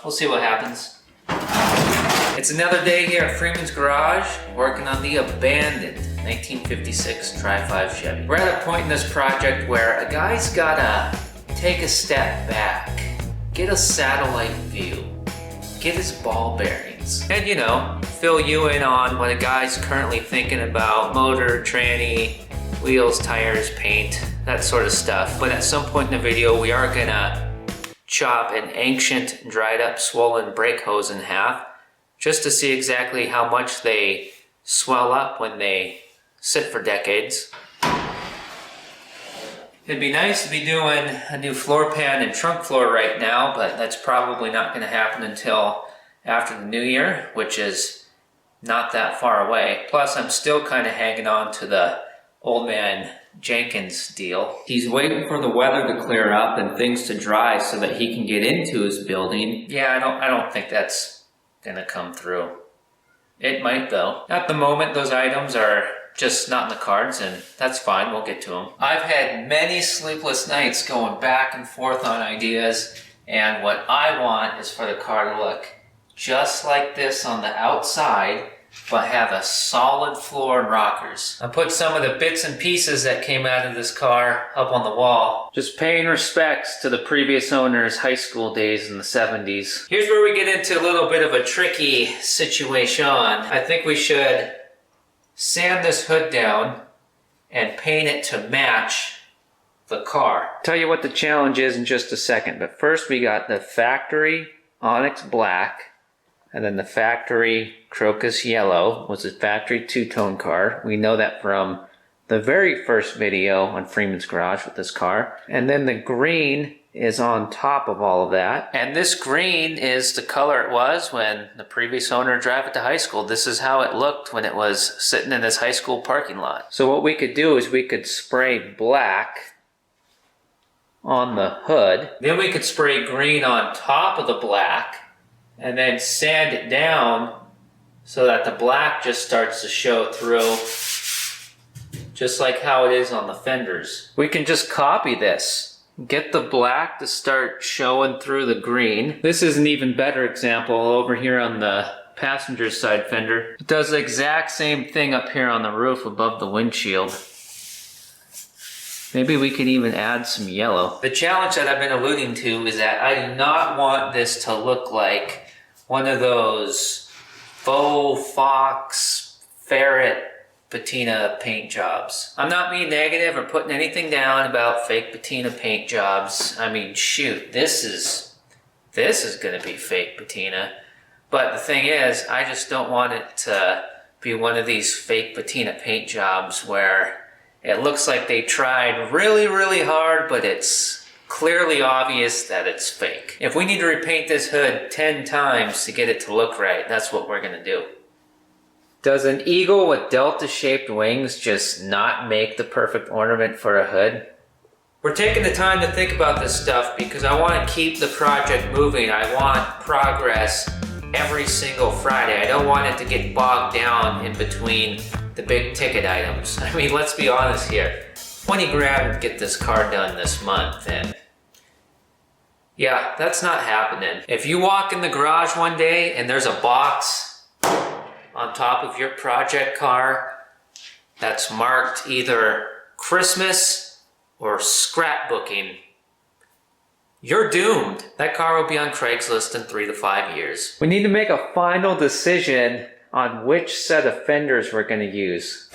we'll see what happens. It's another day here at Freeman's garage, working on the abandoned 1956 Tri Five Chevy. We're at a point in this project where a guy's gotta take a step back, get a satellite view, get his ball bearings, and you know, fill you in on what a guy's currently thinking about: motor, tranny, wheels, tires, paint, that sort of stuff. But at some point in the video, we are gonna chop an ancient, dried up, swollen brake hose in half, just to see exactly how much they swell up when they sit for decades. It'd be nice to be doing a new floor pan and trunk floor right now, but that's probably not going to happen until after the new year, which is not that far away. Plus, I'm still kind of hanging on to the old man Jenkins deal. He's waiting for the weather to clear up and things to dry so that he can get into his building. Yeah, I don't think that's gonna come through. It might though. At the moment, those items are just not in the cards, and that's fine, we'll get to them. I've had many sleepless nights going back and forth on ideas, and what I want is for the car to look just like this on the outside, but have a solid floor and rockers. I put some of the bits and pieces that came out of this car up on the wall, just paying respects to the previous owner's high school days in the 70s. Here's where we get into a little bit of a tricky situation. I think we should sand this hood down and paint it to match the car. Tell you what the challenge is in just a second, but first we got the factory onyx black, and then the factory crocus yellow was a factory two-tone car. We know that from the very first video on Freeman's garage with this car. And then the green is on top of all of that. And this green is the color it was when the previous owner drove it to high school. This is how it looked when it was sitting in his high school parking lot. So what we could do is we could spray black on the hood. Then we could spray green on top of the black and then sand it down so that the black just starts to show through, just like how it is on the fenders. We can just copy this. Get the black to start showing through the green. This is an even better example over here on the passenger side fender. It does the exact same thing up here on the roof above the windshield. Maybe we could even add some yellow. The challenge that I've been alluding to is that I do not want this to look like one of those faux fox ferret patina paint jobs. I'm not being negative or putting anything down about fake patina paint jobs. I mean, shoot, this is gonna be fake patina. But the thing is, I just don't want it to be one of these fake patina paint jobs where it looks like they tried really, really hard, but it's clearly obvious that it's fake. If we need to repaint this hood 10 times to get it to look right, that's what we're gonna do. Does an eagle with delta-shaped wings just not make the perfect ornament for a hood? We're taking the time to think about this stuff because I want to keep the project moving. I want progress every single Friday. I don't want it to get bogged down in between the big ticket items. I mean, let's be honest here. 20 grand to get this car done this month, and yeah, that's not happening. If you walk in the garage one day and there's a box on top of your project car that's marked either Christmas or scrapbooking, you're doomed. That car will be on Craigslist in 3 to 5 years. We need to make a final decision on which set of fenders we're going to use.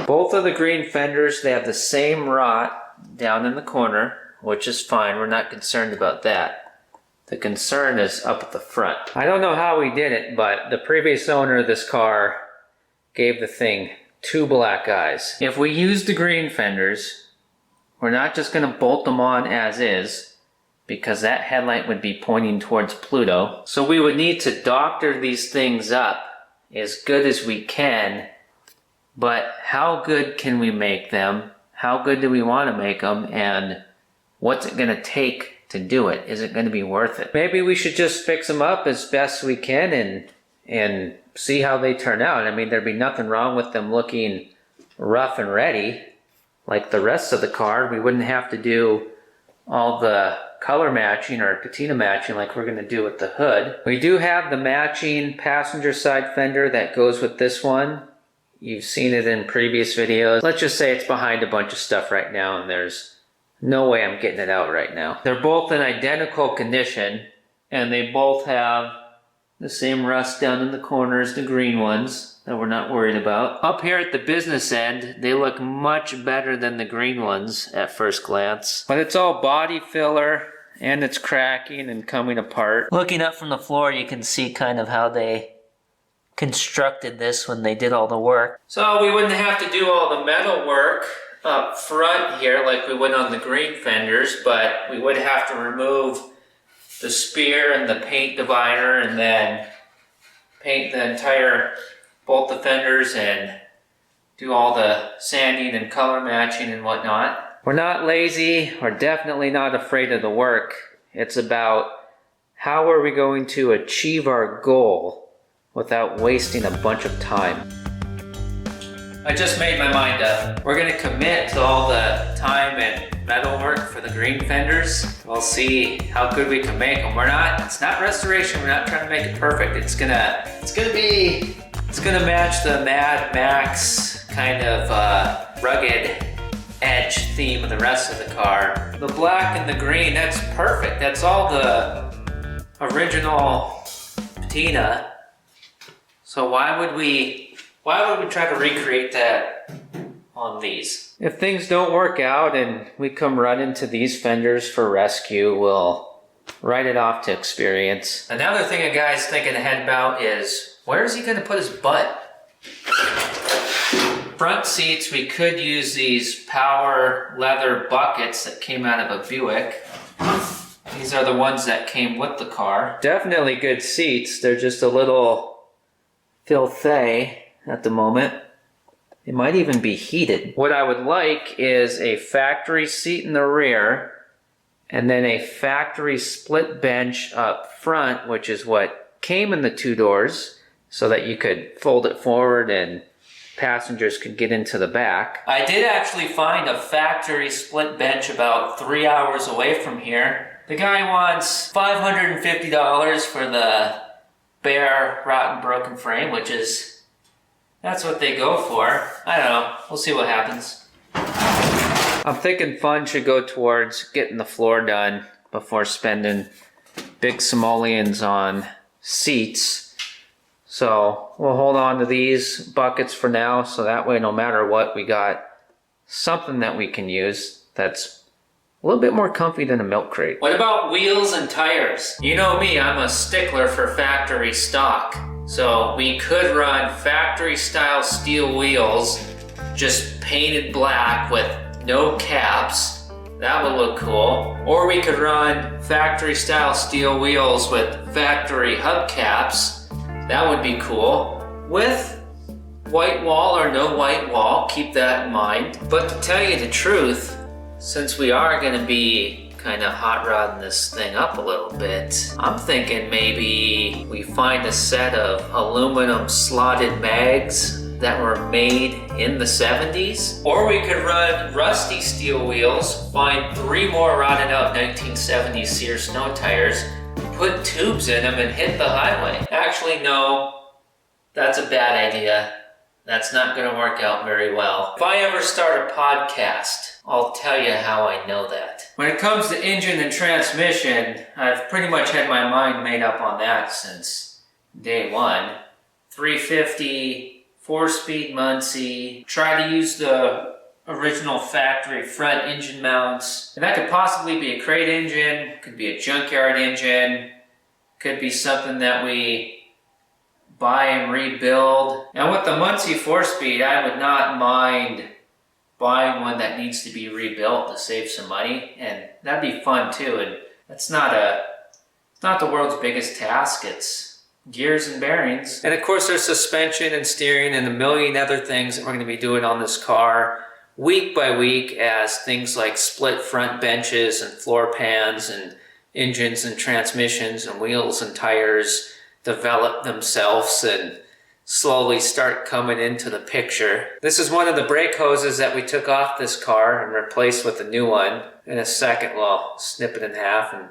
Both of the green fenders, they have the same rot down in the corner, which is fine. We're not concerned about that. The concern is up at the front. I don't know how we did it, but the previous owner of this car gave the thing 2 black eyes. If we use the green fenders, we're not just going to bolt them on as is, because that headlight would be pointing towards Pluto. So we would need to doctor these things up as good as we can, but how good can we make them? how good do we want to make them, and what's it going to take to do it? Is it going to be worth it? Maybe we should just fix them up as best we can and see how they turn out. I mean, there'd be nothing wrong with them looking rough and ready like the rest of the car. We wouldn't have to do all the color matching or patina matching like we're going to do with the hood. We do have the matching passenger side fender that goes with this one. You've seen it in previous videos. Let's just say it's behind a bunch of stuff right now and there's no way I'm getting it out right now. They're both in identical condition and they both have the same rust down in the corners, the green ones that we're not worried about. Up here at the business end, they look much better than the green ones at first glance. But it's all body filler and it's cracking and coming apart. Looking up from the floor, you can see kind of how they constructed this when they did all the work. So we wouldn't have to do all the metal work up front here like we would on the green fenders, but we would have to remove the spear and the paint divider and then paint the entire, both the fenders and do all the sanding and color matching and whatnot. We're not lazy. We're definitely not afraid of the work. It's about how are we going to achieve our goal without wasting a bunch of time. I just made my mind up. We're gonna commit to all the time and metal work for the green fenders. We'll see how good we can make them. It's not restoration, we're not trying to make it perfect. It's gonna match the Mad Max kind of rugged edge theme of the rest of the car. The black and the green, that's perfect. That's all the original patina. So why would we try to recreate that on these? If things don't work out and we come run into these fenders for rescue, we'll write it off to experience. Another thing a guy's thinking ahead about is, where is he going to put his butt? Front seats, we could use these power leather buckets that came out of a Buick. These are the ones that came with the car. Definitely good seats. They're just a little filthy at the moment. It might even be heated. What I would like is a factory seat in the rear and then a factory split bench up front, which is what came in the two doors, so that you could fold it forward and passengers could get into the back. I did actually find a factory split bench about 3 hours away from here. The guy wants $550 for the bare, rotten, broken frame, which is, that's what they go for. I don't know. We'll see what happens. I'm thinking fun should go towards getting the floor done before spending big simoleons on seats. So we'll hold on to these buckets for now, so that way no matter what, we got something that we can use that's a little bit more comfy than a milk crate. What about wheels and tires? You know me, I'm a stickler for factory stock. So we could run factory style steel wheels, just painted black with no caps. That would look cool. Or we could run factory style steel wheels with factory hubcaps. That would be cool. With white wall or no white wall, keep that in mind. But to tell you the truth, since we are going to be kind of hot rodding this thing up a little bit, I'm thinking maybe we find a set of aluminum slotted mags that were made in the 70s. Or we could run rusty steel wheels, find 3 more rotted out 1970s Sears snow tires, put tubes in them and hit the highway. Actually, no, that's a bad idea. That's not going to work out very well. If I ever start a podcast, I'll tell you how I know that. When it comes to engine and transmission, I've pretty much had my mind made up on that since day one. 350, 4-speed Muncie, try to use the original factory front engine mounts. And that could possibly be a crate engine, could be a junkyard engine, could be something that we buy and rebuild. Now with the Muncie 4-speed, I would not mind buying one that needs to be rebuilt to save some money, and that'd be fun too. And it's not the world's biggest task. It's gears and bearings. And of course there's suspension and steering and a million other things that we're going to be doing on this car week by week as things like split front benches and floor pans and engines and transmissions and wheels and tires develop themselves and slowly start coming into the picture. This is one of the brake hoses that we took off this car and replaced with a new one. In a second we'll snip it in half and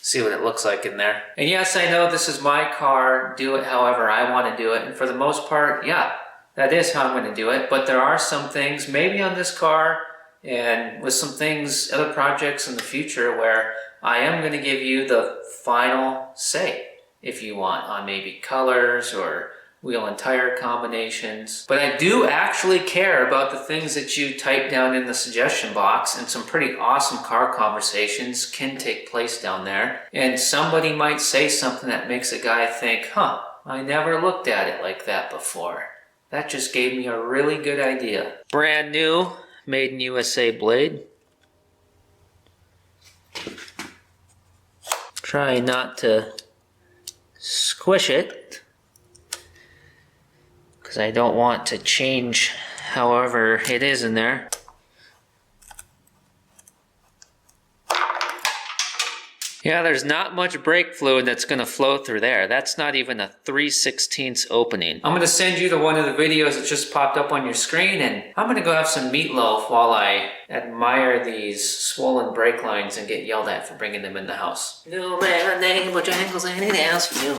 see what it looks like in there. And yes, I know this is my car, do it however I want to do it, and for the most part, yeah, that is how I'm going to do it. But there are some things, maybe on this car and with some things, other projects in the future, where I am going to give you the final say, if you want, on maybe colors or wheel and tire combinations. But I do actually care about the things that you type down in the suggestion box, and some pretty awesome car conversations can take place down there. And somebody might say something that makes a guy think, huh, I never looked at it like that before. That just gave me a really good idea. Brand new, made in USA blade. Try not to squish it, because I don't want to change however it is in there. Yeah, there's not much brake fluid that's going to flow through there. That's not even a 3/16 opening. I'm going to send you to one of the videos that just popped up on your screen, and I'm going to go have some meatloaf while I admire these swollen brake lines and get yelled at for bringing them in the house. No man named Bojangles and it asks you.